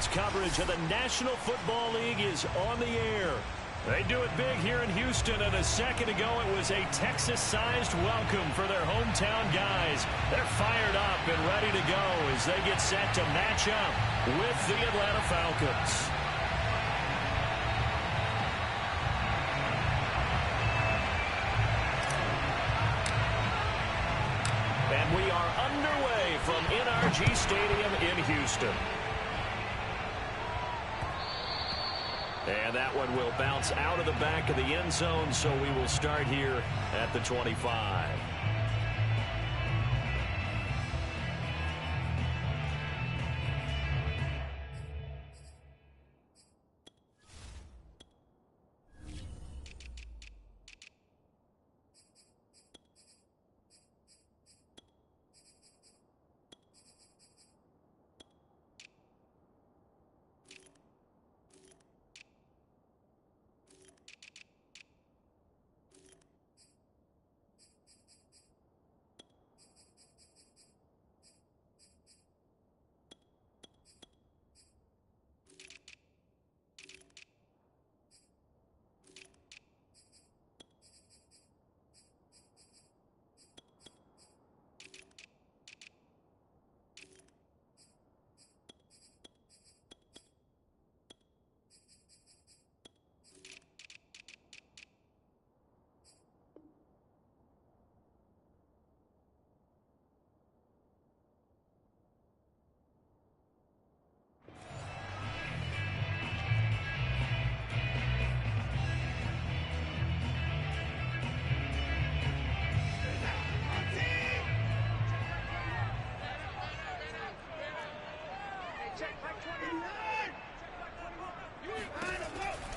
Falcons coverage of the National Football League is on the air. They do it big here in Houston, and a second ago it was a Texas-sized welcome for their hometown guys. They're fired up and ready to go as they get set to match up with the Atlanta Falcons. And we are underway from NRG Stadium in Houston. And that one will bounce out of the back of the end zone, so we will start here at the 25.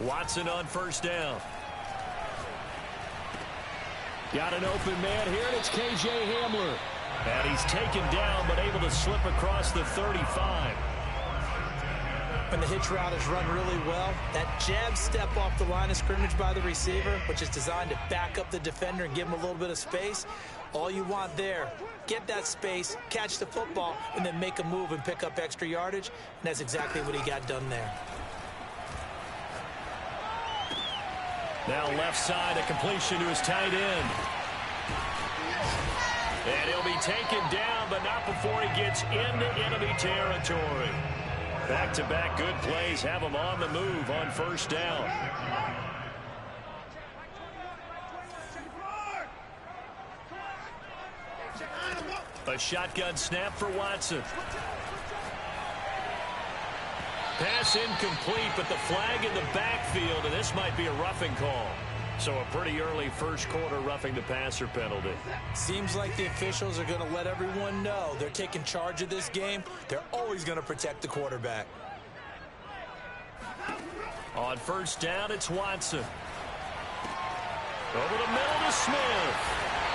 Watson on first down. Got an open man here, and it's K.J. Hamler. And he's taken down, but able to slip across the 35. When the hitch route is run really well, that jab step off the line of scrimmage by the receiver, which is designed to back up the defender and give him a little bit of space, all you want there, get that space, catch the football, and then make a move and pick up extra yardage, and that's exactly what he got done there. Now left side, a completion to his tight end. And he'll be taken down, but not before he gets into enemy territory. Back-to-back good plays have him on the move on first down. A shotgun snap for Watson. Pass incomplete, but the flag in the backfield, and this might be a roughing call. So a pretty early first quarter roughing the passer penalty. Seems like the officials are going to let everyone know they're taking charge of this game. They're always going to protect the quarterback. On first down, it's Watson. Over the middle to Smith.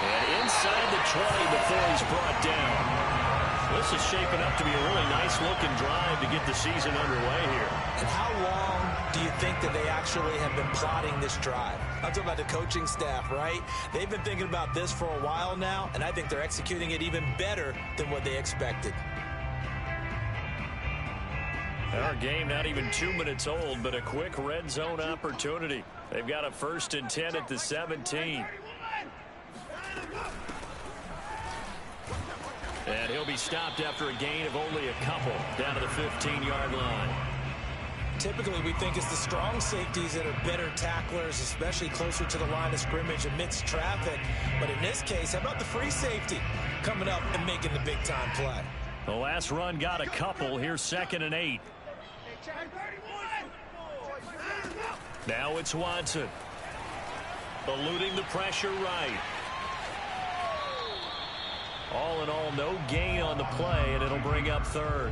And inside the 20 before he's brought down. This is shaping up to be a really nice-looking drive to get the season underway here. And how long do you think that they actually have been plotting this drive? I'm talking about the coaching staff, right? They've been thinking about this for a while now, and I think they're executing it even better than what they expected. Our game not even 2 minutes old, but a quick red zone opportunity. They've got a 1st and 10 at the 17. And he'll be stopped after a gain of only a couple down to the 15-yard line. Typically, we think it's the strong safeties that are better tacklers, especially closer to the line of scrimmage amidst traffic. But in this case, how about the free safety coming up and making the big-time play? The last run got a couple. Here's 2nd and 8. Now it's Watson. Eluding the pressure right. All in all, no gain on the play, and it'll bring up 3rd.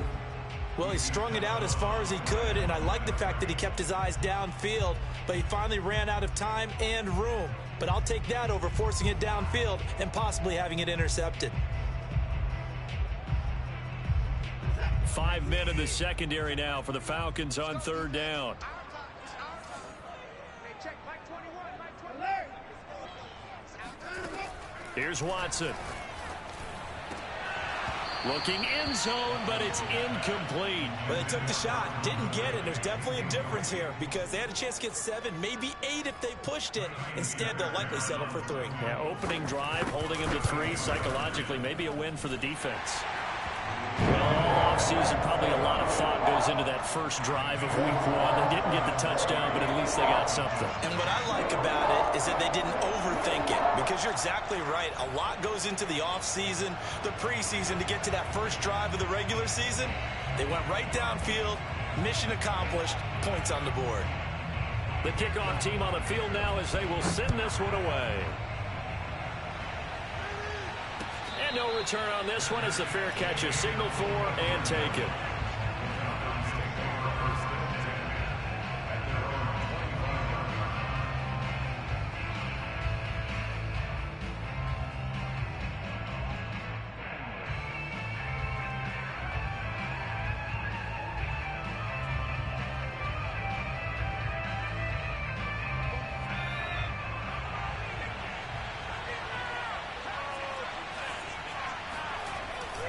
Well, he strung it out as far as he could, and I like the fact that he kept his eyes downfield, but he finally ran out of time and room. But I'll take that over forcing it downfield and possibly having it intercepted. 5 men in the secondary now for the Falcons on 3rd down. Here's Watson. Looking end zone, but it's incomplete. Well, they took the shot, didn't get it. There's definitely a difference here because they had a chance to get 7, maybe 8 if they pushed it. Instead, they'll likely settle for 3. Yeah, opening drive, holding him to 3. Psychologically, maybe a win for the defense. Well, all offseason, probably a lot of thought goes into that first drive of week 1. They didn't get the touchdown, but at least they got something. And what I like about it is that they didn't overthink it because you're exactly right. A lot goes into the offseason, the preseason to get to that first drive of the regular season. They went right downfield, mission accomplished, points on the board. The kickoff team on the field now as they will send this one away. And no return on this one as the fair catch is signaled for and taken.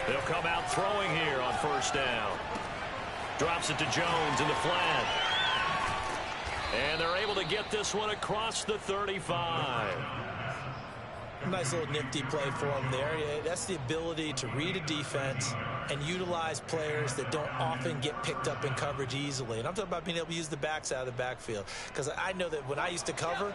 They'll come out throwing here on first down. Drops it to Jones in the flat. And they're able to get this one across the 35. Nice little nifty play for him there. That's the ability to read a defense and utilize players that don't often get picked up in coverage easily. And I'm talking about being able to use the backs out of the backfield. Because I know that when I used to cover,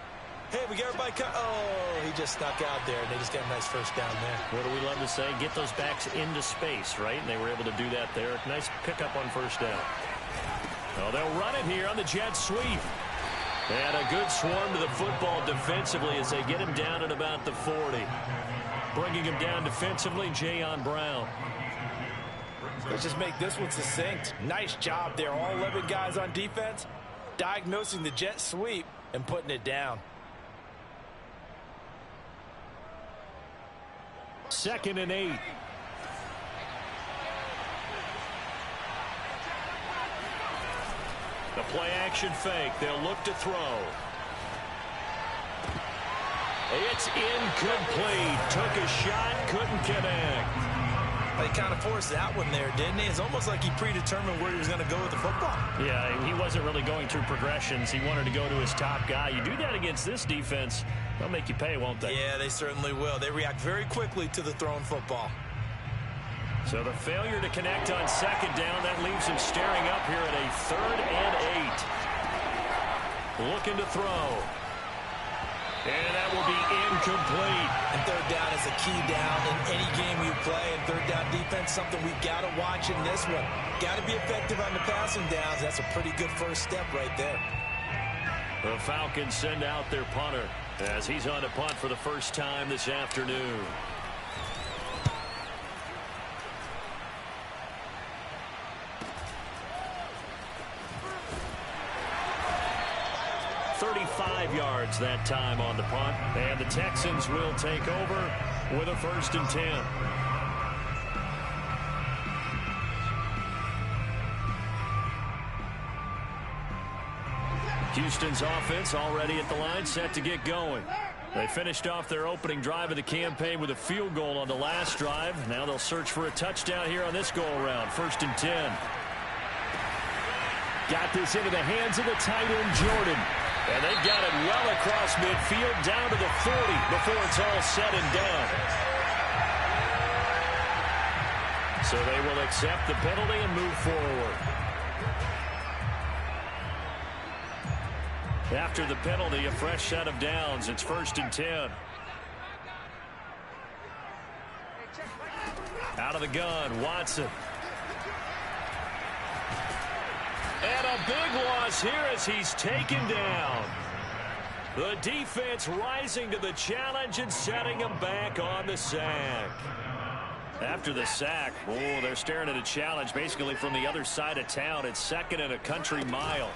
hey, we got everybody cut. Oh, he just snuck out there, and they just got a nice first down there. What do we love to say? Get those backs into space, right? And they were able to do that there. Nice pickup on first down. Oh, they'll run it here on the jet sweep. And a good swarm to the football defensively as they get him down at about the 40. Bringing him down defensively, Jayon Brown. Let's just make this one succinct. Nice job there. All 11 guys on defense, diagnosing the jet sweep and putting it down. 2nd and 8. The play action fake. They'll look to throw. It's incomplete. Took a shot, couldn't connect. He kind of forced that one there, didn't he? It's almost like he predetermined where he was going to go with the football. Yeah, he wasn't really going through progressions. He wanted to go to his top guy. You do that against this defense, they'll make you pay, won't they? Yeah, they certainly will. They react very quickly to the thrown football. So the failure to connect on 2nd down, that leaves him staring up here at a 3rd and 8. Looking to throw. And that will be incomplete. And 3rd down is a key down in any game you play. And 3rd down defense, something we've got to watch in this one. Got to be effective on the passing downs. That's a pretty good first step right there. The Falcons send out their punter as he's on to punt for the first time this afternoon. Yards that time on the punt, and the Texans will take over with a 1st and 10. Houston's offense already at the line, set to get going. They finished off their opening drive of the campaign with a field goal on the last drive. Now they'll search for a touchdown here on this go-around. 1st and 10. Got this into the hands of the tight end, Jordan. And they've got it well across midfield down to the 40 before it's all said and done. So they will accept the penalty and move forward. After the penalty, a fresh set of downs. It's 1st and 10. Out of the gun, Watson. And a big loss here as he's taken down. The defense rising to the challenge and setting him back on the sack. After the sack, they're staring at a challenge basically from the other side of town. It's 2nd and a country mile.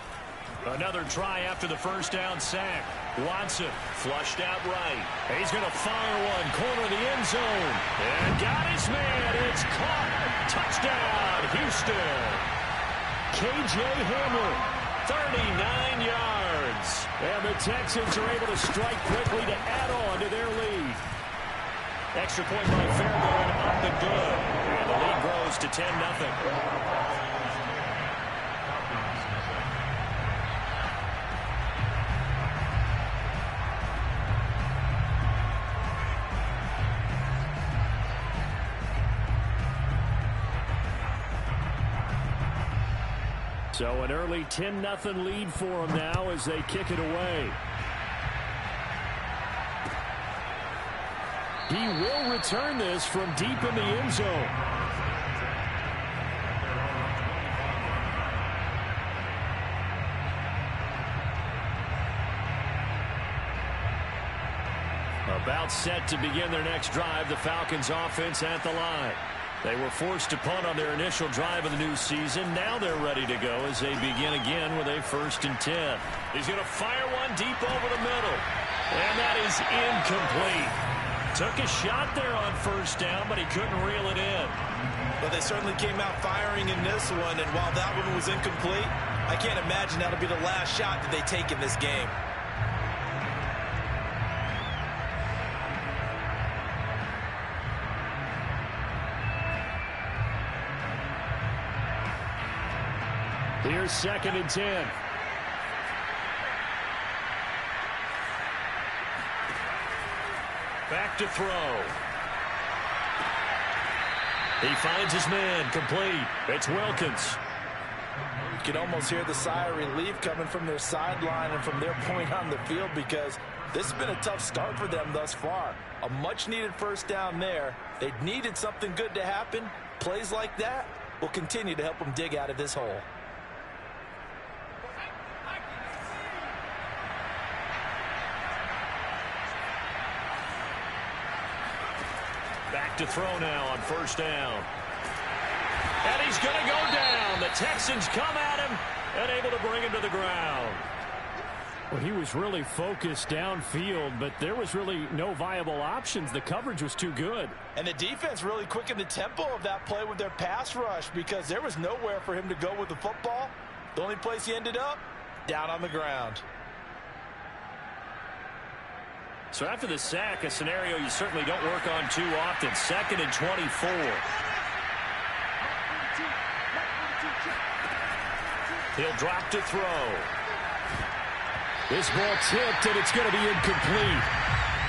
Another try after the first down sack. Watson flushed out right. He's going to fire one, corner of the end zone. And got his man. It's caught. Touchdown, Houston. K.J. Hamler, 39 yards. And the Texans are able to strike quickly to add on to their lead. Extra point by Fairbairn up and good. And The lead grows to 10-0. So an early 10-0 lead for them now as they kick it away. He will return this from deep in the end zone. About set to begin their next drive, the Falcons offense at the line. They were forced to punt on their initial drive of the new season. Now they're ready to go as they begin again with a 1st and 10. He's going to fire one deep over the middle. And that is incomplete. Took a shot there on 1st down, but he couldn't reel it in. But they certainly came out firing in this one, and while that one was incomplete, I can't imagine that'll be the last shot that they take in this game. Here's 2nd and 10. Back to throw. He finds his man, complete. It's Wilkins. You can almost hear the sigh of relief coming from their sideline and from their point on the field, because this has been a tough start for them thus far. A much-needed 1st down there. They needed something good to happen. Plays like that will continue to help them dig out of this hole. Back to throw now on 1st down. And he's going to go down. The Texans come at him and able to bring him to the ground. Well, he was really focused downfield, but there was really no viable options. The coverage was too good. And the defense really quickened the tempo of that play with their pass rush, because there was nowhere for him to go with the football. The only place he ended up, down on the ground. So after the sack, a scenario you certainly don't work on too often. 2nd and 24. He'll drop to throw. This ball tipped, and it's going to be incomplete.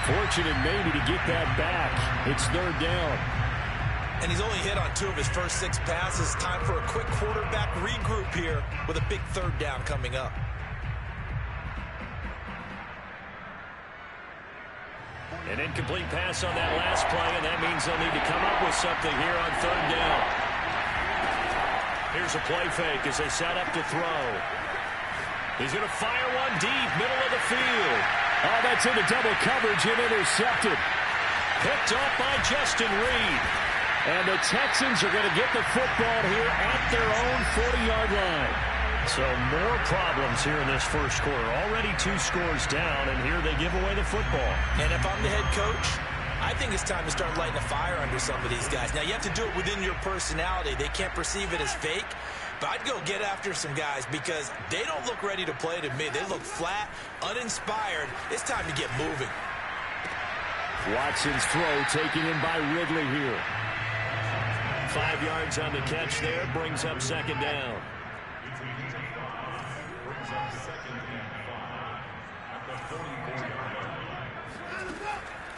Fortunate maybe to get that back. It's 3rd down. And he's only hit on 2 of his first 6 passes. Time for a quick quarterback regroup here with a big 3rd down coming up. An incomplete pass on that last play, and that means they'll need to come up with something here on 3rd down. Here's a play fake as they set up to throw. He's going to fire one deep, middle of the field. Oh, that's into double coverage and intercepted. Picked off by Justin Reed. And the Texans are going to get the football here at their own 40-yard line. So more problems here in this first quarter. Already 2 scores down, and here they give away the football. And if I'm the head coach, I think it's time to start lighting a fire under some of these guys. Now, you have to do it within your personality. They can't perceive it as fake. But I'd go get after some guys, because they don't look ready to play to me. They look flat, uninspired. It's time to get moving. Watson's throw taken in by Ridley here. 5 yards on the catch there, brings up 2nd down.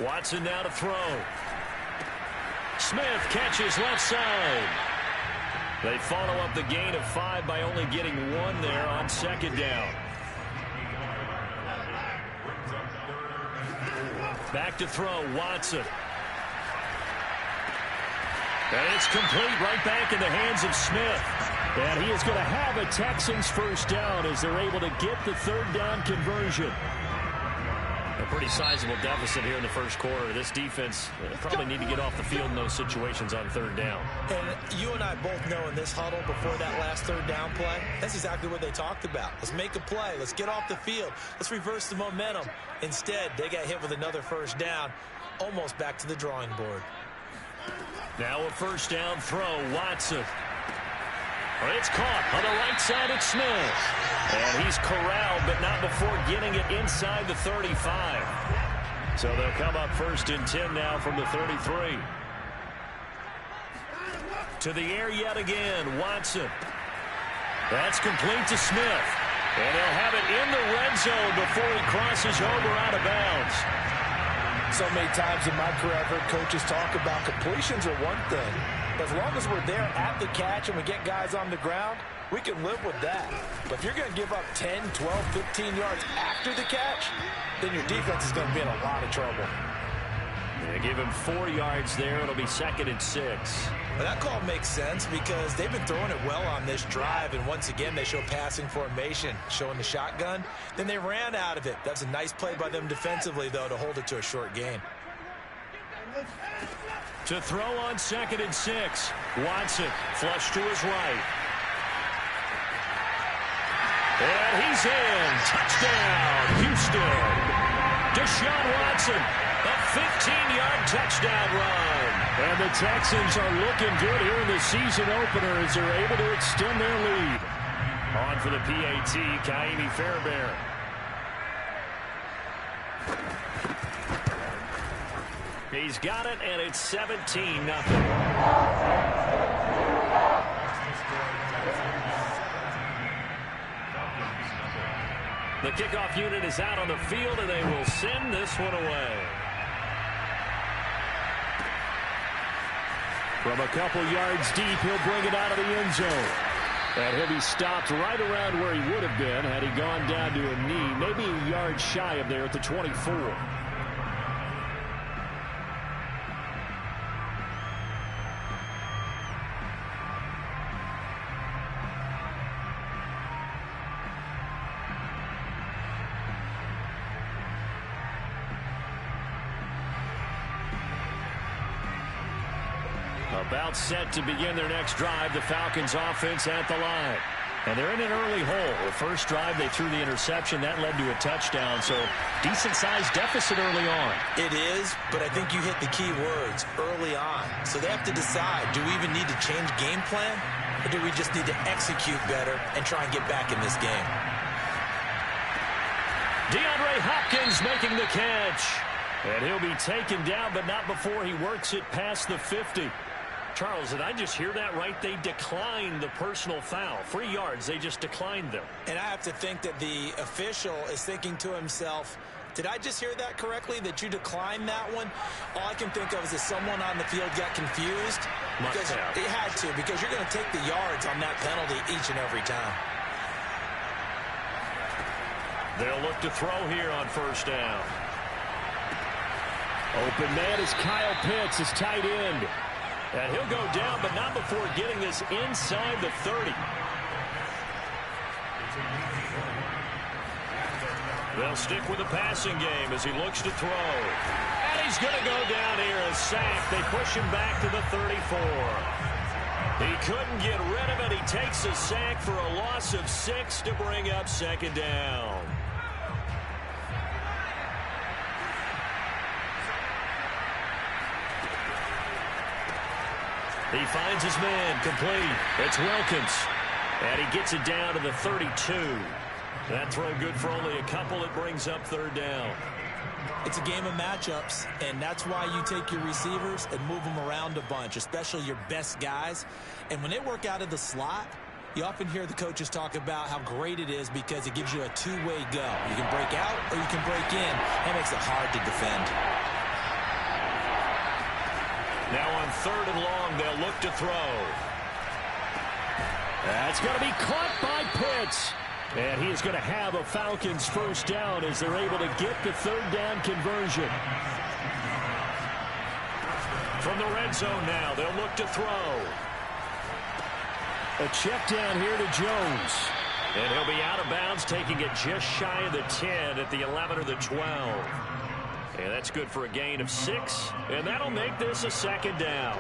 Watson now to throw. Smith catches left side. They follow up the gain of 5 by only getting 1 there on 2nd down. Back to throw, Watson. And it's complete, right back in the hands of Smith. And he is going to have a Texans 1st down as they're able to get the 3rd down conversion. A pretty sizable deficit here in the first quarter. This defense probably need to get off the field in those situations on 3rd down. And you and I both know in this huddle before that last 3rd down play, that's exactly what they talked about. Let's make a play. Let's get off the field. Let's reverse the momentum. Instead, they got hit with another 1st down, almost back to the drawing board. Now a 1st down throw, Watson. It's caught on the right side of Smith. And he's corralled, but not before getting it inside the 35. So they'll come up 1st and 10 now from the 33. To the air yet again. Watson. That's complete to Smith. And he'll have it in the red zone before he crosses over out of bounds. So many times in my career I've heard coaches talk about completions are one thing. As long as we're there at the catch and we get guys on the ground, we can live with that. But if you're going to give up 10, 12, 15 yards after the catch, then your defense is going to be in a lot of trouble. They give him 4 yards there. It'll be 2nd and 6. Well, that call makes sense because they've been throwing it well on this drive, and once again they show passing formation, showing the shotgun. Then they ran out of it. That's a nice play by them defensively, though, to hold it to a short gain. To throw on 2nd and 6. Watson flush to his right. And he's in. Touchdown, Houston. Deshaun Watson, a 15-yard touchdown run. And the Texans are looking good here in the season opener as they're able to extend their lead. On for the PAT, Kaimi Fairbairn. He's got it, and it's 17-0. The kickoff unit is out on the field, and they will send this one away. From a couple yards deep, he'll bring it out of the end zone. And he'll be stopped right around where he would have been had he gone down to a knee, maybe a yard shy of there at the 24. About set to begin their next drive, the Falcons offense at the line. And they're in an early hole. The first drive, they threw the interception. That led to a touchdown, so decent-sized deficit early on. It is, but I think you hit the key words, early on. So they have to decide, do we even need to change game plan, or do we just need to execute better and try and get back in this game? DeAndre Hopkins making the catch. And he'll be taken down, but not before he works it past the 50. Charles, did I just hear that right? They declined the personal foul. 3 yards, they just declined them. And I have to think that the official is thinking to himself, did I just hear that correctly, that you declined that one? All I can think of is that someone on the field got confused. Because he had to, because you're going to take the yards on that penalty each and every time. They'll look to throw here on first down. Open man is Kyle Pitts, his tight end. And he'll go down, but not before getting this inside the 30. They'll stick with the passing game as he looks to throw. And he's going to go down here, a sack. They push him back to the 34. He couldn't get rid of it. He takes a sack for a loss of 6 to bring up 2nd down. He finds his man, complete. It's Wilkins. And he gets it down to the 32. That throw good for only a couple. It brings up 3rd down. It's a game of matchups, and that's why you take your receivers and move them around a bunch, especially your best guys. And when they work out of the slot, you often hear the coaches talk about how great it is because it gives you a two-way go. You can break out or you can break in. That makes it hard to defend. Now on 3rd and long, they'll look to throw. That's going to be caught by Pitts. And he is going to have a Falcons first down as they're able to get the 3rd down conversion. From the red zone now, they'll look to throw. A check down here to Jones. And he'll be out of bounds, taking it just shy of the 10 at the 11 or the 12. And that's good for a gain of 6. And that'll make this a 2nd down.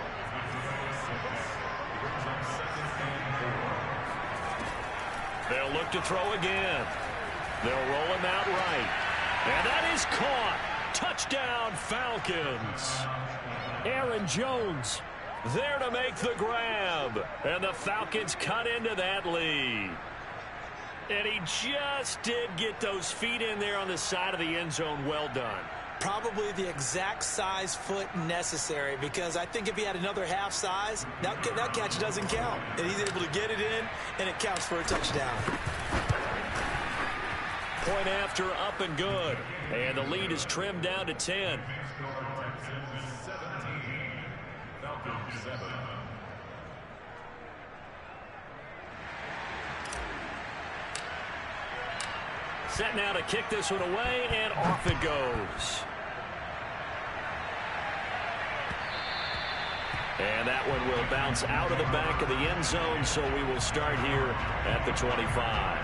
They'll look to throw again. They'll roll him out right. And that is caught. Touchdown, Falcons. Aaron Jones there to make the grab. And the Falcons cut into that lead. And he just did get those feet in there on the side of the end zone. Well done. Probably the exact size foot necessary, because I think if he had another half size, that catch doesn't count. And he's able to get it in, and it counts for a touchdown. Point after, up and good. And the lead is trimmed down to 10. Set now to kick this one away, and off it goes. And that one will bounce out of the back of the end zone, so we will start here at the 25.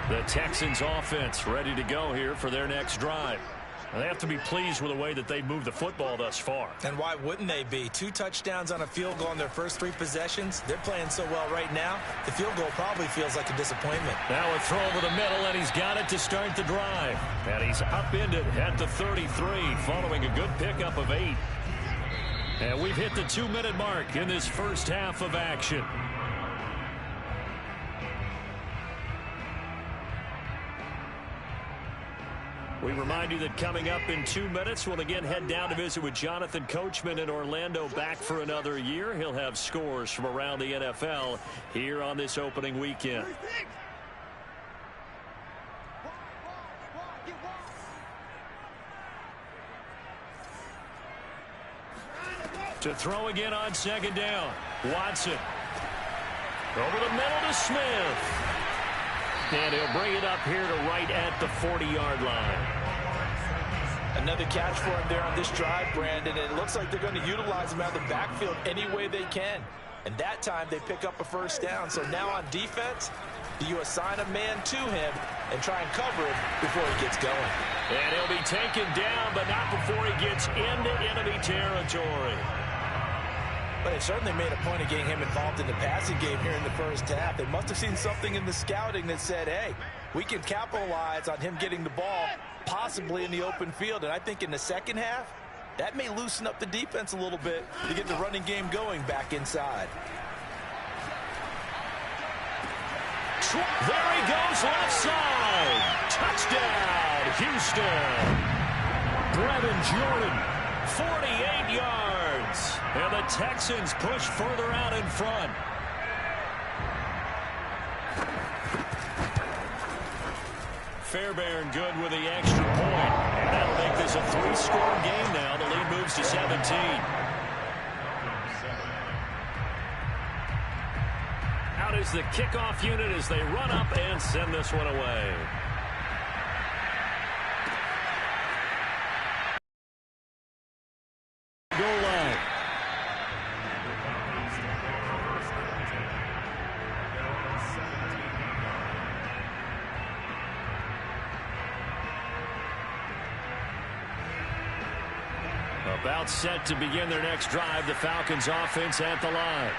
The Texans offense ready to go here for their next drive. They have to be pleased with the way that they've moved the football thus far. And why wouldn't they be? 2 touchdowns on a field goal in their first 3 possessions. They're playing so well right now, the field goal probably feels like a disappointment. Now a throw over the middle, and he's got it to start the drive. And he's upended at the 33, following a good pickup of 8. And we've hit the 2-minute mark in this first half of action. We remind you that coming up in 2 minutes, we'll again head down to visit with Jonathan Coachman in Orlando, back for another year. He'll have scores from around the NFL here on this opening weekend. To throw again on second down. Watson. Over the middle to Smith. And he'll bring it up here to right at the 40-yard line. Another catch for him there on this drive, Brandon. And it looks like they're going to utilize him out of the backfield any way they can. And that time they pick up a first down. So now on defense, do you assign a man to him and try and cover him before he gets going? And he'll be taken down, but not before he gets into enemy territory. But they certainly made a point of getting him involved in the passing game here in the first half. They must have seen something in the scouting that said, hey, we can capitalize on him getting the ball possibly in the open field. And I think in the second half, that may loosen up the defense a little bit to get the running game going back inside. There he goes, left side. Touchdown, Houston. Brevin Jordan, 48 yards. And the Texans push further out in front. Fairbairn good with the extra point. And that'll make this a 3-score game now. The lead moves to 17. Out is the kickoff unit as they run up and send this one away. Goal line. About set to begin their next drive, the Falcons offense at the line.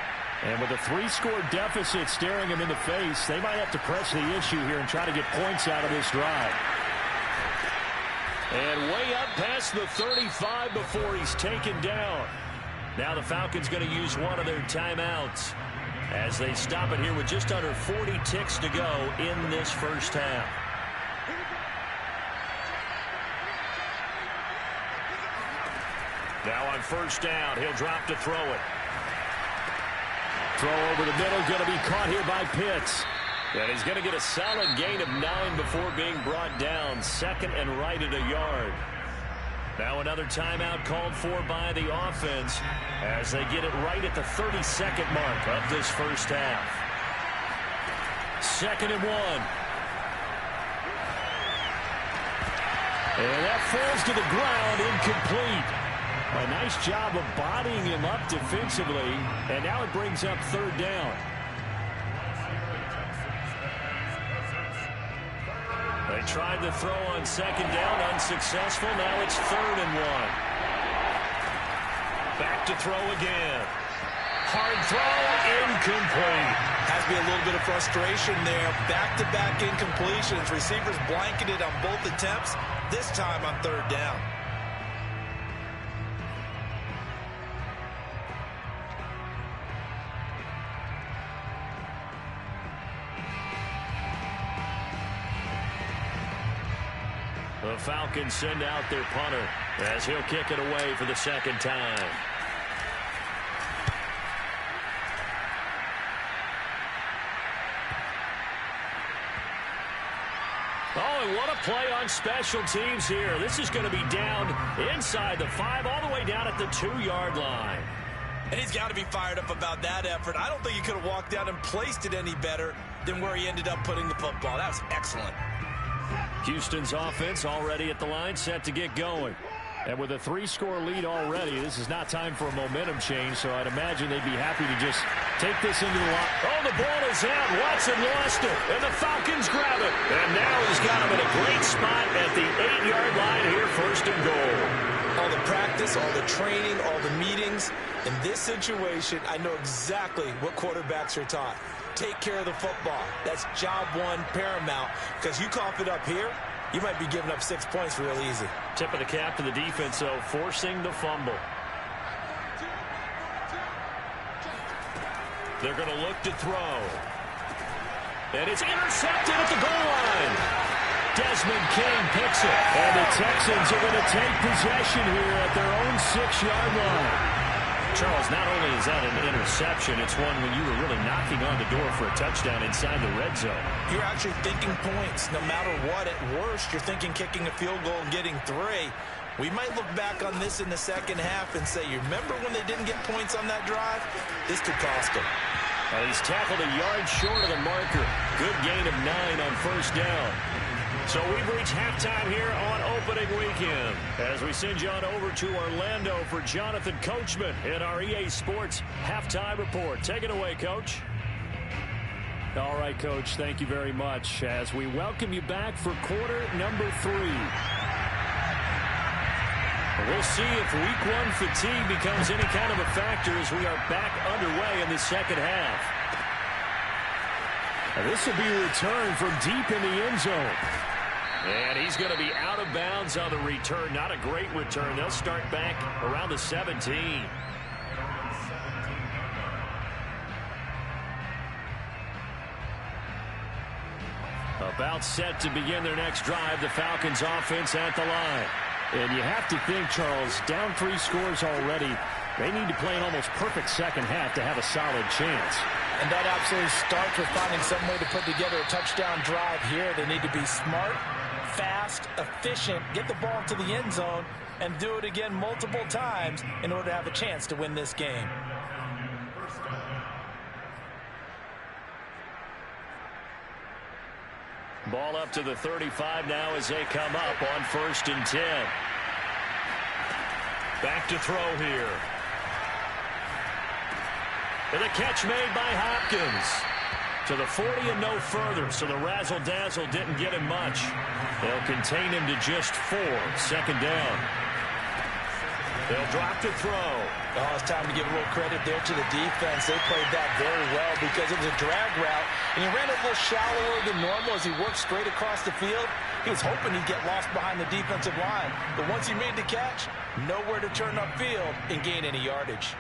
And with a 3-score deficit staring them in the face, they might have to press the issue here and try to get points out of this drive. And way up past the 35 before he's taken down. Now the Falcons going to use one of their timeouts as they stop it here with just under 40 ticks to go in this first half. Now on first down, he'll drop to throw it. Throw over the middle, going to be caught here by Pitts. And he's going to get a solid gain of 9 before being brought down. Second and right at a yard. Now another timeout called for by the offense as they get it right at the 32nd mark of this first half. 2nd and 1. And that falls to the ground, incomplete. A nice job of bodying him up defensively, and now it brings up 3rd down. They tried to throw on 2nd down, unsuccessful. Now it's 3rd and 1. Back to throw again. Hard throw, incomplete. Has to be a little bit of frustration there. Back-to-back incompletions. Receivers blanketed on both attempts, this time on 3rd down. the Falcons send out their punter as he'll kick it away for the second time. Oh, and what a play on special teams here. This is going to be down inside the 5, all the way down at the 2-yard line. And he's got to be fired up about that effort. I don't think he could have walked down and placed it any better than where he ended up putting the football. That was excellent. Houston's offense already at the line, set to get going. And with a 3-score lead already, this is not time for a momentum change, so I'd imagine they'd be happy to just take this into the line. Oh, the ball is out. Watson lost it, and the Falcons grab it. And now he's got him in a great spot at the 8-yard line here, first and goal. All the practice, all the training, all the meetings. In this situation, I know exactly what quarterbacks are taught. Take care of the football. That's job one, paramount, because you cough it up here, you might be giving up 6 points real easy. Tip of the cap to the defense, though, forcing the fumble. They're going to look to throw. And it's intercepted at the goal line. Desmond King picks it. And the Texans are going to take possession here at their own 6-yard line. Charles, not only is that an interception, it's one when you were really knocking on the door for a touchdown inside the red zone. You're actually thinking points. No matter what, at worst, you're thinking kicking a field goal and getting 3. We might look back on this in the second half and say, you remember when they didn't get points on that drive? This could cost them. He's tackled a yard short of the marker. Good gain of 9 on first down. So we've reached halftime here on opening weekend as we send you on over to Orlando for Jonathan Coachman in our EA Sports Halftime Report. Take it away, Coach. All right, Coach, thank you very much as we welcome you back for quarter number 3. We'll see if week 1 fatigue becomes any kind of a factor as we are back underway in the second half. And this will be a return from deep in the end zone. And he's going to be out of bounds on the return. Not a great return. They'll start back around the 17. About set to begin their next drive. The Falcons offense at the line. And you have to think, Charles, down 3 scores already. They need to play an almost perfect second half to have a solid chance. And that absolutely starts with finding some way to put together a touchdown drive here. They need to be smart, fast, efficient, get the ball to the end zone, and do it again multiple times in order to have a chance to win this game. Ball up to the 35 now as they come up on 1st and 10. Back to throw here. And the catch made by Hopkins. To the 40 and no further, so the razzle-dazzle didn't get him much. They'll contain him to just 4. Second down. They'll drop to throw. Oh, it's time to give a little credit there to the defense. They played that very well because it was a drag route, and he ran a little shallower than normal as he worked straight across the field. He was hoping he'd get lost behind the defensive line, but once he made the catch, nowhere to turn upfield and gain any yardage.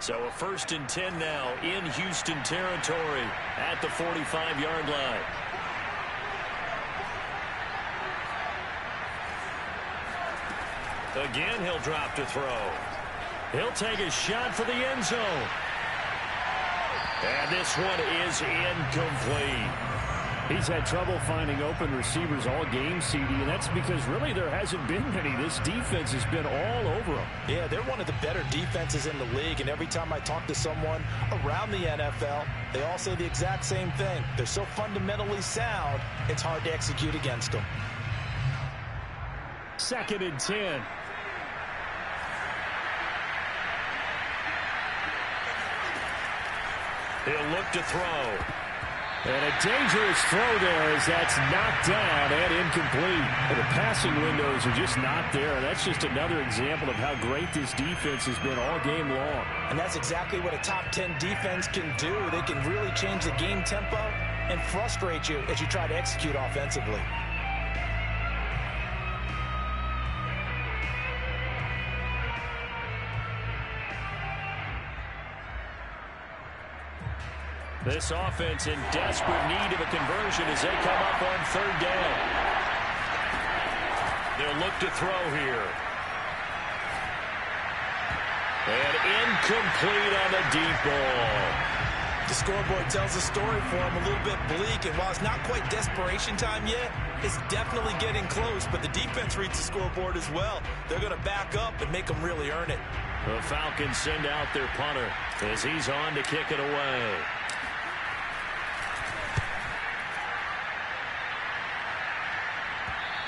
So a 1st and 10 now in Houston territory at the 45-yard line. Again, he'll drop to throw. He'll take a shot for the end zone. And this one is incomplete. He's had trouble finding open receivers all game, CD, and that's because really there hasn't been many. This defense has been all over them. Yeah, they're one of the better defenses in the league, and every time I talk to someone around the NFL, they all say the exact same thing. They're so fundamentally sound, it's hard to execute against them. 2nd and 10. He'll look to throw. And a dangerous throw there as that's knocked down and incomplete. And the passing windows are just not there. That's just another example of how great this defense has been all game long. And that's exactly what a top 10 defense can do. They can really change the game tempo and frustrate you as you try to execute offensively. This offense in desperate need of a conversion as they come up on third down. They'll look to throw here. And incomplete on the deep ball. The scoreboard tells a story for him, a little bit bleak, and while it's not quite desperation time yet, it's definitely getting close, but the defense reads the scoreboard as well. They're going to back up and make them really earn it. The Falcons send out their punter as he's on to kick it away.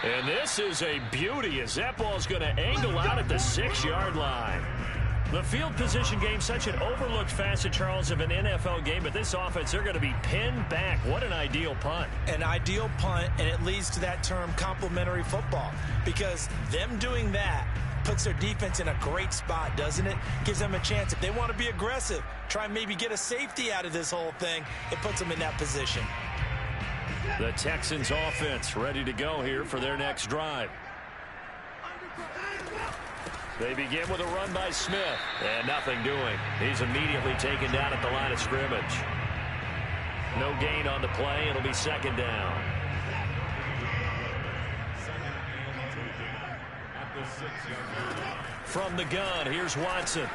And this is a beauty as that ball's going to angle out at the 6-yard line. The field position game, such an overlooked facet, Charles, of an NFL game, but this offense, they're going to be pinned back. What an ideal punt. An ideal punt, and it leads to that term complementary football, because them doing that puts their defense in a great spot, doesn't it? Gives them a chance. If they want to be aggressive, try and maybe get a safety out of this whole thing, it puts them in that position. The Texans offense ready to go here for their next drive. They begin with a run by Smith, and nothing doing. He's immediately taken down at the line of scrimmage. No gain on the play. It'll be second down. From the gun, here's Watson.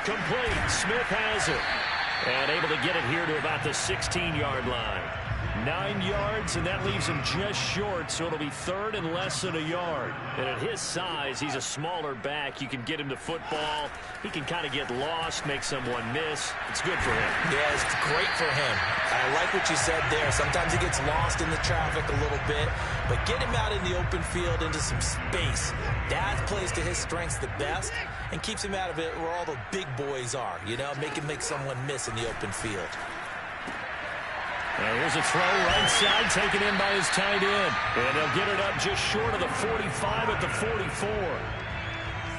Complete. Smith has it. And able to get it here to about the 16-yard line. 9 yards, and that leaves him just short, so it'll be third and less than a yard. And at his size, he's a smaller back. You can get him to football. He can kind of get lost, make someone miss. It's good for him. Yeah, it's great for him. I like what you said there. Sometimes he gets lost in the traffic a little bit, but get him out in the open field into some space. That plays to his strengths the best and keeps him out of it where all the big boys are, you know, make someone miss in the open field. And here's a throw right side taken in by his tight end. And they'll get it up just short of the 45 at the 44.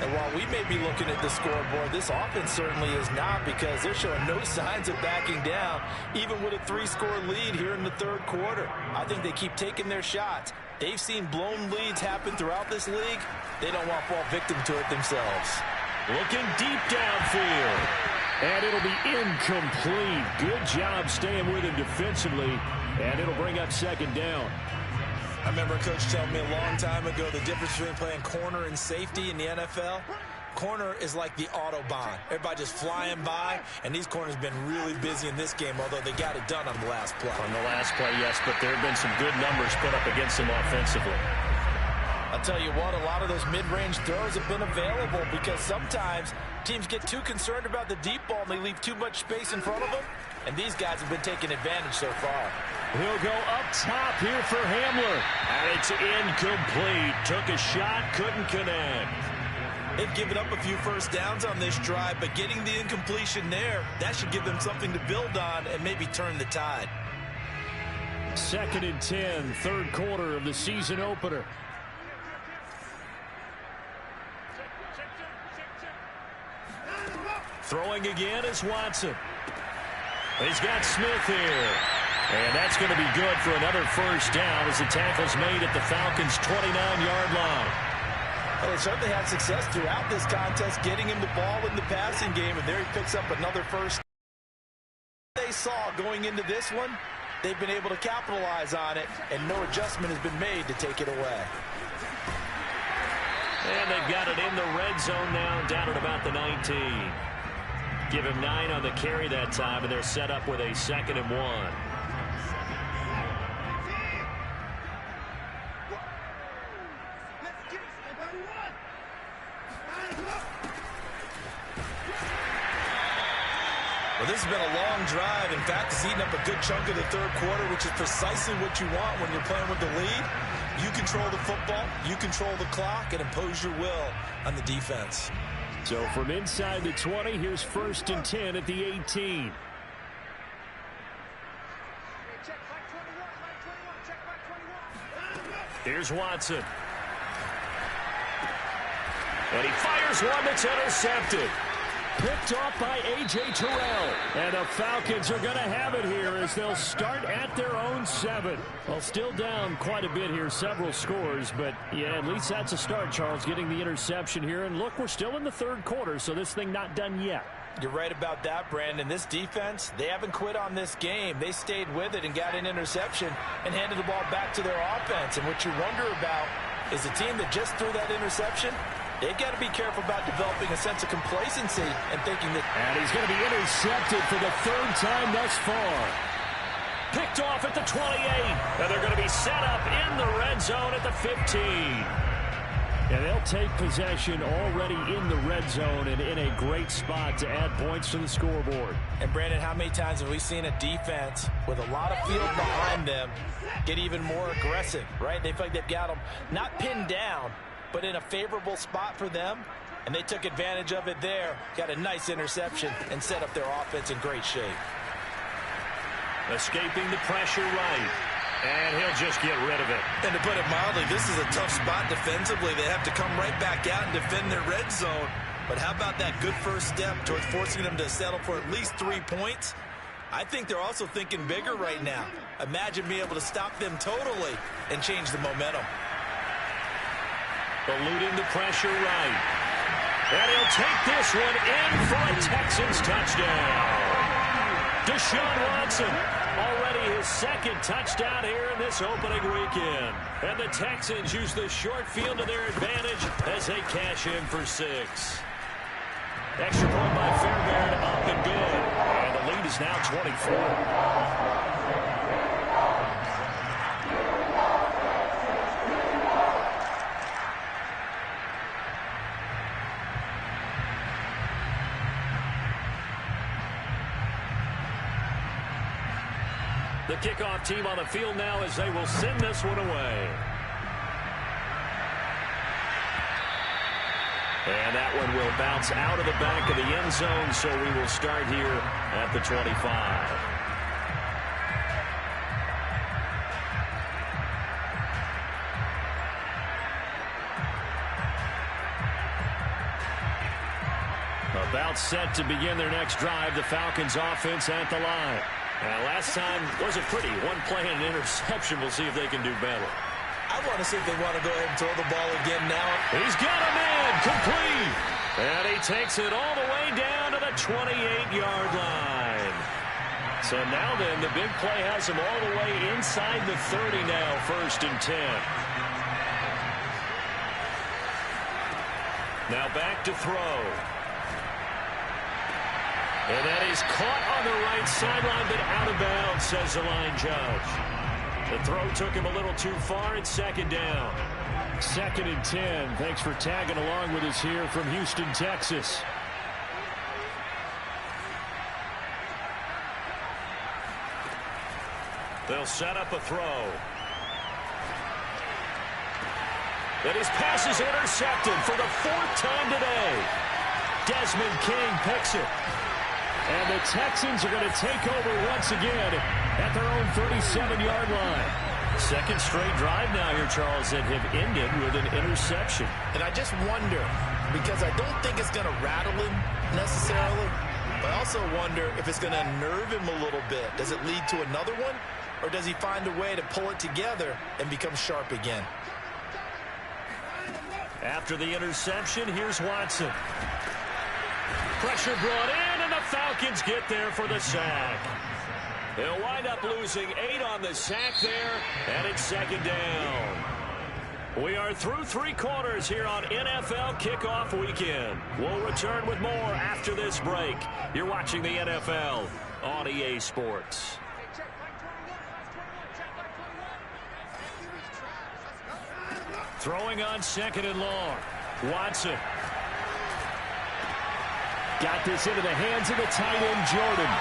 And while we may be looking at the scoreboard, this offense certainly is not, because they're showing no signs of backing down, even with a 3-score lead here in the third quarter. I think they keep taking their shots. They've seen blown leads happen throughout this league. They don't want to fall victim to it themselves. Looking deep downfield. And it'll be incomplete. Good job staying with him defensively. And it'll bring up second down. I remember a coach telling me a long time ago the difference between playing corner and safety in the NFL. Corner is like the Autobahn. Everybody just flying by, and these corners have been really busy in this game, although they got it done on the last play. On the last play, yes, but there have been some good numbers put up against them offensively. I'll tell you what, a lot of those mid-range throws have been available, because sometimes teams get too concerned about the deep ball and they leave too much space in front of them, and these guys have been taking advantage so far. He'll go up top here for Hamler, and it's incomplete. Took a shot, couldn't connect. They've given up a few first downs on this drive, but getting the incompletion there, that should give them something to build on and maybe turn the tide. 2nd and 10, third quarter of the season opener. Throwing again is Watson. He's got Smith here. And that's going to be good for another first down as the tackle's made at the Falcons' 29-yard line. Well, they certainly had success throughout this contest getting him the ball in the passing game, and there he picks up another first. They saw going into this one, they've been able to capitalize on it, and no adjustment has been made to take it away. And they've got it in the red zone now, down at about the 19. Give him 9 on the carry that time, and they're set up with a 2nd and 1. Well, this has been a long drive. In fact, it's eaten up a good chunk of the third quarter, which is precisely what you want when you're playing with the lead. You control the football, you control the clock, and impose your will on the defense. So from inside the 20, here's 1st and 10 at the 18. Here's Watson. And he fires one that's intercepted. Picked off by A.J. Terrell. And the Falcons are going to have it here as they'll start at their own 7. Well, still down quite a bit here, several scores. But, yeah, at least that's a start, Charles, getting the interception here. And, look, we're still in the third quarter, so this thing not done yet. You're right about that, Brandon. This defense, they haven't quit on this game. They stayed with it and got an interception and handed the ball back to their offense. And what you wonder about is a team that just threw that interception, they've got to be careful about developing a sense of complacency and thinking that... And he's going to be intercepted for the third time thus far. Picked off at the 28. And they're going to be set up in the red zone at the 15. And they'll take possession already in the red zone and in a great spot to add points to the scoreboard. And, Brandon, how many times have we seen a defense with a lot of field behind them get even more aggressive, right? They feel like they've got them not pinned down, but in a favorable spot for them, and they took advantage of it there, got a nice interception, and set up their offense in great shape. Escaping the pressure right. And he'll just get rid of it. And to put it mildly, this is a tough spot defensively. They have to come right back out and defend their red zone. But how about that good first step towards forcing them to settle for at least 3 points? I think they're also thinking bigger right now. Imagine being able to stop them totally and change the momentum. Eluding the pressure right. And he'll take this one in for a Texans touchdown. Deshaun Watson, already his second touchdown here in this opening weekend. And the Texans use the short field to their advantage as they cash in for 6. Extra point by Fairbairn, up and good. And the lead is now 24. The kickoff team on the field now as they will send this one away. And that one will bounce out of the back of the end zone, so we will start here at the 25. About set to begin their next drive, the Falcons offense at the line. Last time wasn't pretty. One play and an interception. We'll see if they can do better. I want to see if they want to go ahead and throw the ball again now. He's got a man complete. And he takes it all the way down to the 28-yard line. So now then, the big play has him all the way inside the 30 now, 1st and 10. Now back to throw. And that is caught on the right sideline, but out of bounds, says the line judge. The throw took him a little too far. It's 2nd down. 2nd and 10. Thanks for tagging along with us here from Houston, Texas. They'll set up a throw. And his pass is intercepted for the 4th time today. Desmond King picks it. And the Texans are going to take over once again at their own 37-yard line. 2nd straight drive now here, Charles, that have ended with an interception. And I just wonder, because I don't think it's going to rattle him necessarily, but I also wonder if it's going to unnerve him a little bit. Does it lead to another one, or does he find a way to pull it together and become sharp again? After the interception, here's Watson. Pressure brought in, and the Falcons get there for the sack. They'll wind up losing 8 on the sack there, and it's 2nd down. We are through 3 quarters here on NFL Kickoff Weekend. We'll return with more after this break. You're watching the NFL on EA Sports. Throwing on 2nd and long. Watson. Got this into the hands of the tight end, Jordan.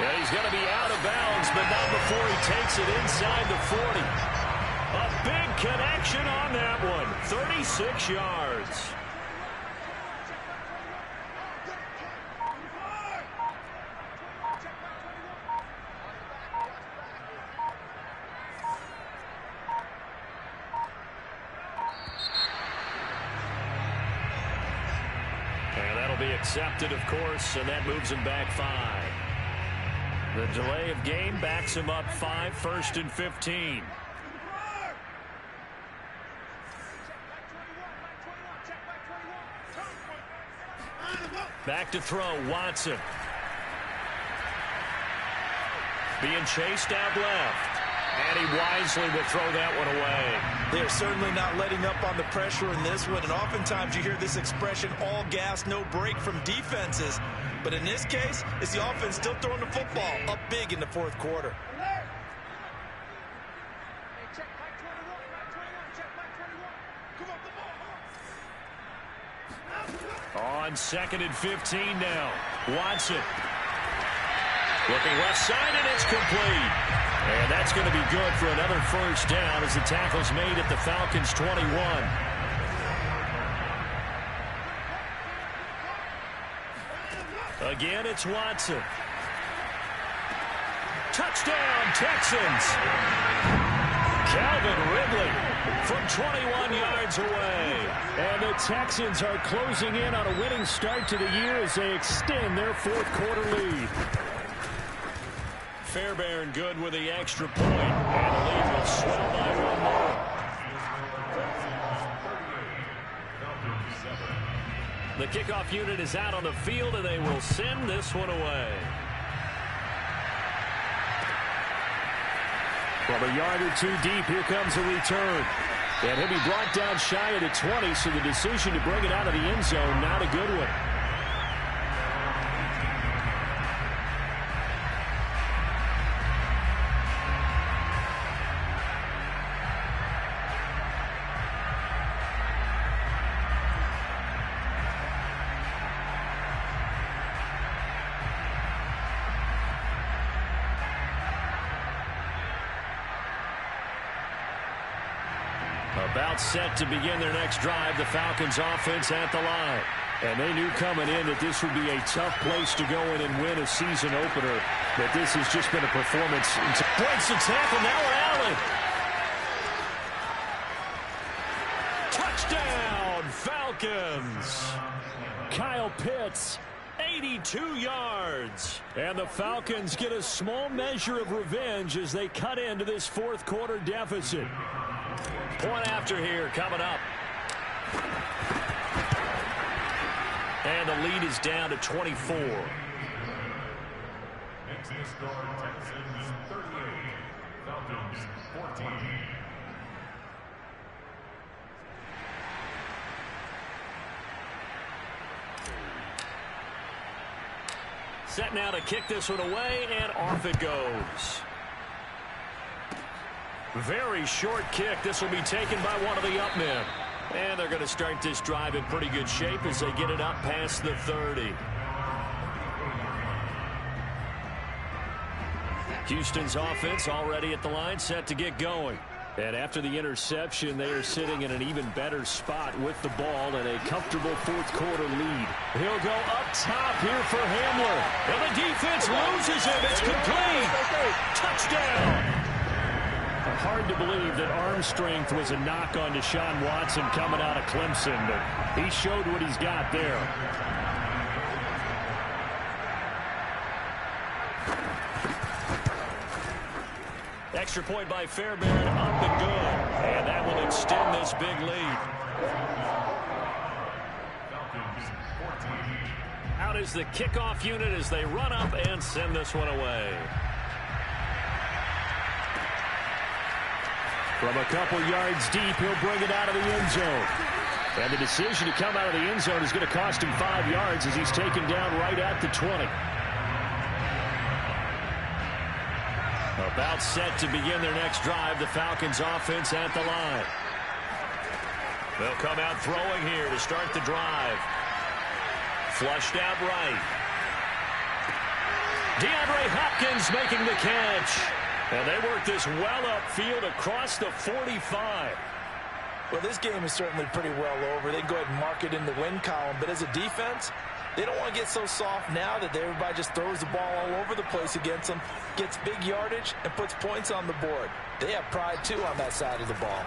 And he's going to be out of bounds, but not before he takes it inside the 40. A big connection on that one. 36 yards. And that'll be accepted, of course, and that moves him back 5. The delay of game backs him up 5, 1st and 15. Back to throw, Watson. Being chased out left. And he wisely will throw that one away. They're certainly not letting up on the pressure in this one. And oftentimes you hear this expression, all gas, no break from defenses. But in this case, it's the offense still throwing the football up big in the fourth quarter. On 2nd and 15 now. Watson. Looking left side, and it's complete. And that's going to be good for another first down as the tackle's made at the Falcons' 21. Again, it's Watson. Touchdown, Texans. Calvin Ridley from 21 yards away. And the Texans are closing in on a winning start to the year as they extend their fourth quarter lead. Fairbairn good with the extra point, and the lead will swell by one more. The kickoff unit is out on the field, and they will send this one away. From a yard or two deep, here comes a return. And he'll be brought down shy of the 20, so the decision to bring it out of the end zone, not a good one. About set to begin their next drive, the Falcons offense at the line. And they knew coming in that this would be a tough place to go in and win a season opener. But this has just been a performance. Breaks the tackle, now Allen. Touchdown, Falcons. Kyle Pitts, 82 yards. And the Falcons get a small measure of revenge as they cut into this fourth quarter deficit. Point after here coming up. And the lead is down to 24. Next is score Texans 38, Falcons 14. Set now to kick this one away, and off it goes. Very short kick. This will be taken by one of the up men. And they're going to start this drive in pretty good shape as they get it up past the 30. Houston's offense already at the line, set to get going. And after the interception, they are sitting in an even better spot with the ball and a comfortable fourth quarter lead. He'll go up top here for Hamler. And the defense loses him. It's complete. Touchdown. Hard to believe that arm strength was a knock on Deshaun Watson coming out of Clemson, but he showed what he's got there. Extra point by Fairbairn, up and good. And that will extend this big lead. Out is the kickoff unit as they run up and send this one away. From a couple yards deep, he'll bring it out of the end zone. And the decision to come out of the end zone is going to cost him 5 yards as he's taken down right at the 20. About set to begin their next drive, the Falcons offense at the line. They'll come out throwing here to start the drive. Flushed out right. DeAndre Hopkins making the catch. And they work this well upfield across the 45. Well, this game is certainly pretty well over. They can go ahead and mark it in the win column. But as a defense, they don't want to get so soft now that everybody just throws the ball all over the place against them, gets big yardage, and puts points on the board. They have pride, too, on that side of the ball.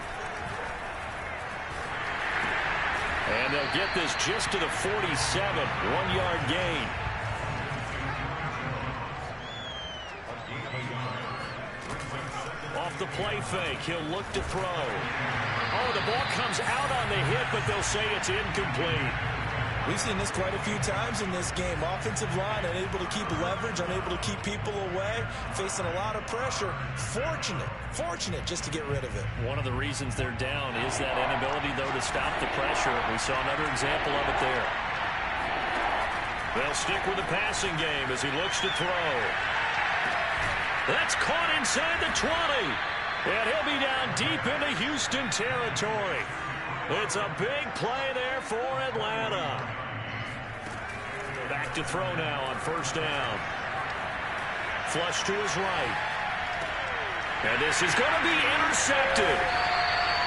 And they'll get this just to the 47. 1-yard gain. Off the play fake, he'll look to throw. Oh, the ball comes out on the hit, but they'll say it's incomplete. We've seen this quite a few times in this game. Offensive line unable to keep leverage, unable to keep people away, facing a lot of pressure. Fortunate just to get rid of it. One of the reasons they're down is that inability, though, to stop the pressure. We saw another example of it there. They'll stick with the passing game as he looks to throw. That's caught inside the 20. And he'll be down deep into Houston territory. It's a big play there for Atlanta. Back to throw now on first down. Flush to his right. And this is going to be intercepted.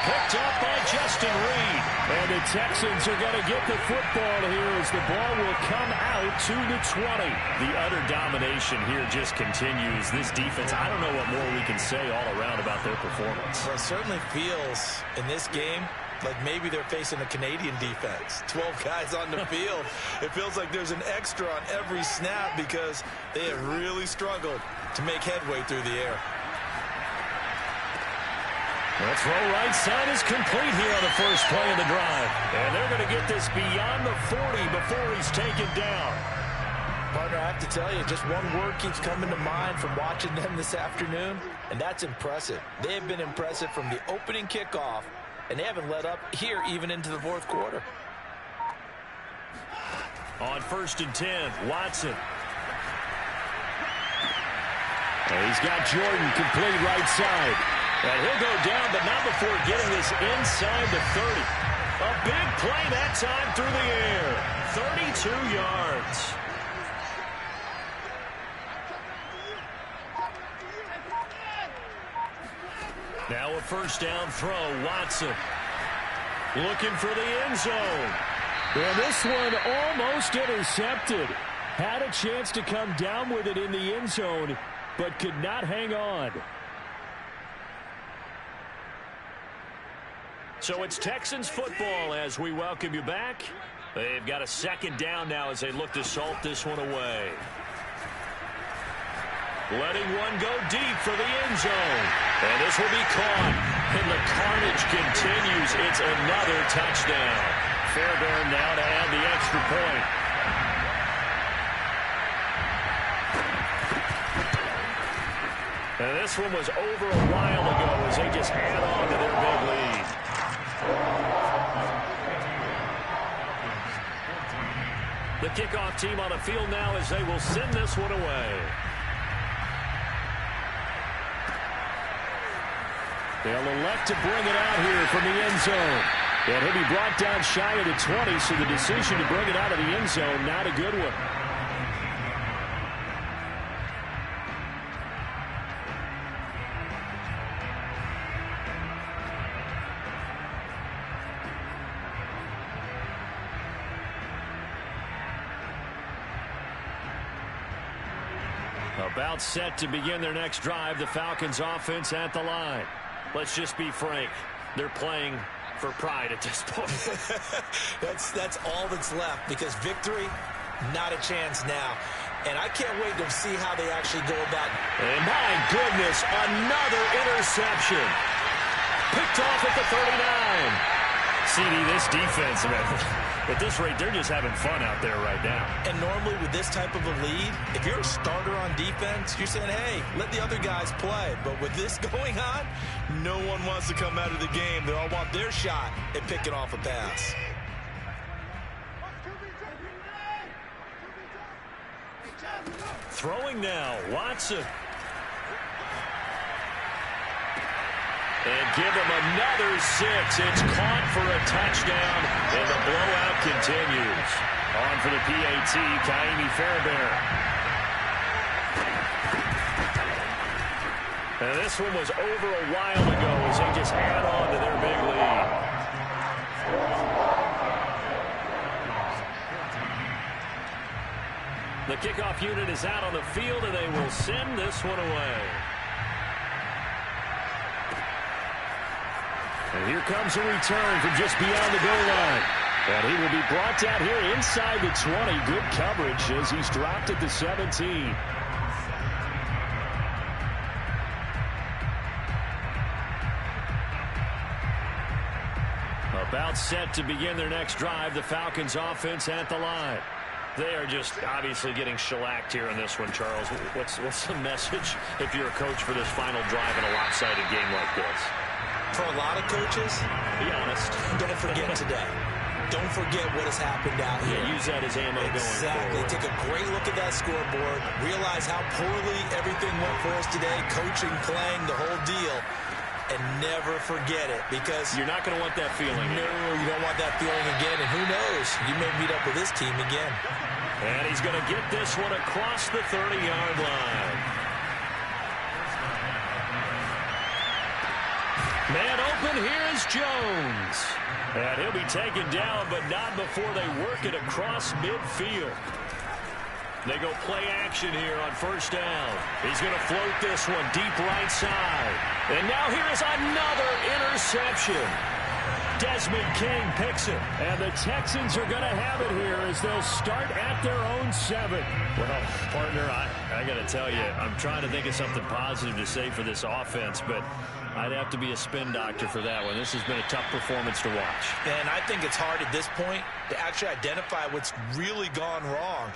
Picked up by Justin Reed. And the Texans are going to get the football here as the ball will come out to the 20. The utter domination here just continues. This defense, I don't know what more we can say all around about their performance. Well, it certainly feels in this game like maybe they're facing a Canadian defense. 12 guys on the field. It feels like there's an extra on every snap because they have really struggled to make headway through the air. The throw right side is complete here on the first play of the drive. And they're going to get this beyond the 40 before he's taken down. Partner, I have to tell you, just one word keeps coming to mind from watching them this afternoon, and that's impressive. They have been impressive from the opening kickoff, and they haven't let up here even into the fourth quarter. On first and 10, Watson. And he's got Jordan complete right side. And he'll go down, but not before getting this inside the 30. A big play that time through the air. 32 yards. Now a first down throw, Watson. Looking for the end zone. And this one almost intercepted. Had a chance to come down with it in the end zone, but could not hang on. So it's Texans football as we welcome you back. They've got a second down now as they look to salt this one away. Letting one go deep for the end zone. And this will be caught. And the carnage continues. It's another touchdown. Fairbairn now to add the extra point. And this one was over a while ago as they just add on to their big lead. The kickoff team on the field now as they will send this one away. They'll elect to bring it out here from the end zone. And he'll be brought down shy of the 20, so the decision to bring it out of the end zone, not a good one. About set to begin their next drive, the Falcons offense at the line. Let's just be frank. They're playing for pride at this point. That's all that's left because victory, not a chance now. And I can't wait to see how they actually go about it. And my goodness, another interception. Picked off at the 39. CD, this defense, at this rate, they're just having fun out there right now. And normally with this type of a lead, if you're a starter on defense, you're saying, hey, let the other guys play. But with this going on, no one wants to come out of the game. They all want their shot at picking off a pass. Throwing now, Watson. And give him another 6. It's caught for a touchdown, and the blowout continues. On for the PAT, Kaimi Fairbairn. And this one was over a while ago as they just add on to their big lead. The kickoff unit is out on the field, and they will send this one away. And here comes a return from just beyond the goal line. And he will be brought down here inside the 20. Good coverage as he's dropped at the 17. About set to begin their next drive. The Falcons offense at the line. They are just obviously getting shellacked here in this one, Charles. What's the message if you're a coach for this final drive in a lopsided game like this? For a lot of coaches, be honest. Don't forget today. Don't forget what has happened out here. Yeah, use that as ammo going forward. Exactly. Take a great look at that scoreboard. Realize how poorly everything went for us today. Coaching, playing, the whole deal. And never forget it, because you're not going to want that feeling. No, you don't want that feeling again. And who knows? You may meet up with this team again. And he's going to get this one across the 30-yard line. Man open, here's Jones. And he'll be taken down, but not before they work it across midfield. They go play action here on first down. He's going to float this one deep right side. And now here is another interception. Desmond King picks it. And the Texans are going to have it here as they'll start at their own 7. Well, partner, I got to tell you, I'm trying to think of something positive to say for this offense, but I'd have to be a spin doctor for that one. This has been a tough performance to watch. And I think it's hard at this point to actually identify what's really gone wrong.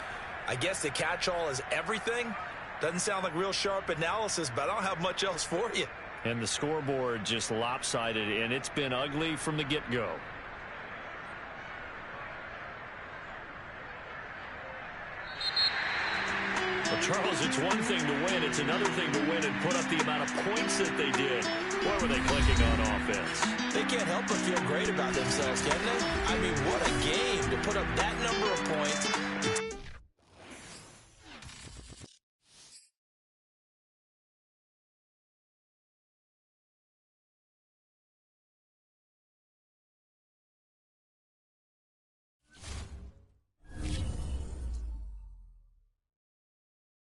I guess the catch-all is everything. Doesn't sound like real sharp analysis, but I don't have much else for you. And the scoreboard just lopsided, and it's been ugly from the get-go. Well, Charles, it's one thing to win. It's another thing to win and put up the amount of points that they did. What were they clicking on offense? They can't help but feel great about themselves, can they? I mean, what a game to put up that number of points